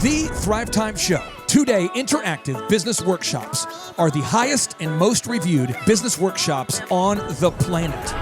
The Thrivetime Show. 2-day interactive business workshops are the highest and most reviewed business workshops on the planet.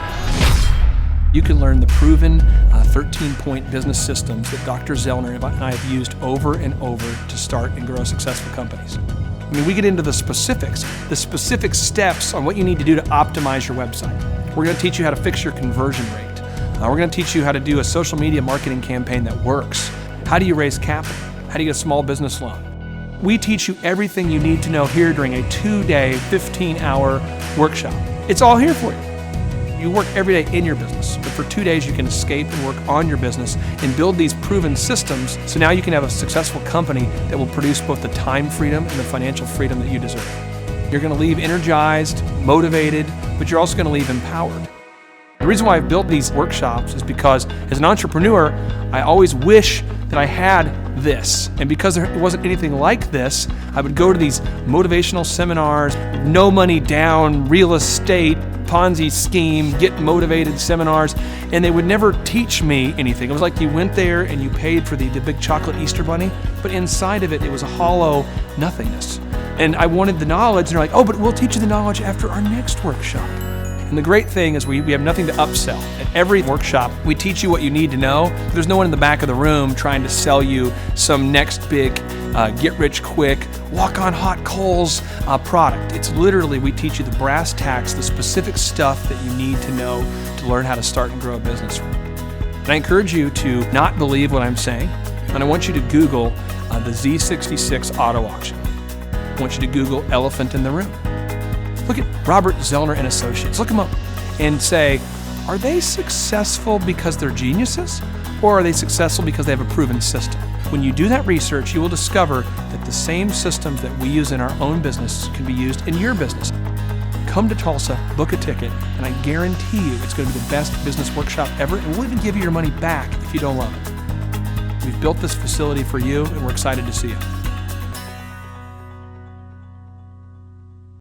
You can learn the proven 13-point business systems that Dr. Zellner and I have used over and over to start and grow successful companies. I mean, we get into the specific steps on what you need to do to optimize your website. We're going to teach you how to fix your conversion rate. We're going to teach you how to do a social media marketing campaign that works. How do you raise capital? How do you get a small business loan? We teach you everything you need to know here during a 2-day, 15-hour workshop. It's all here for you. You work every day in your business, but for 2 days you can escape and work on your business and build these proven systems so now you can have a successful company that will produce both the time freedom and the financial freedom that you deserve. You're going to leave energized, motivated, but you're also going to leave empowered. The reason why I've built these workshops is because as an entrepreneur, I always wish that I had this. And because there wasn't anything like this, I would go to these motivational seminars, no money down, real estate, Ponzi scheme, get motivated seminars, and they would never teach me anything. It was like you went there and you paid for the big chocolate Easter bunny, but inside of it, it was a hollow nothingness. And I wanted the knowledge, and they're like, oh, but we'll teach you the knowledge after our next workshop. And the great thing is we have nothing to upsell. At every workshop, we teach you what you need to know. There's no one in the back of the room trying to sell you some next big get-rich-quick, walk-on-hot coals product. It's literally, we teach you the brass tacks, the specific stuff that you need to know to learn how to start and grow a business. And I encourage you to not believe what I'm saying, and I want you to Google the Z66 auto auction. I want you to Google elephant in the room. Look at Robert Zellner and Associates. Look them up and say, are they successful because they're geniuses, or are they successful because they have a proven system? When you do that research, you will discover that the same systems that we use in our own business can be used in your business. Come to Tulsa, book a ticket, and I guarantee you it's going to be the best business workshop ever, and we'll even give you your money back if you don't love it. We've built this facility for you, and we're excited to see you.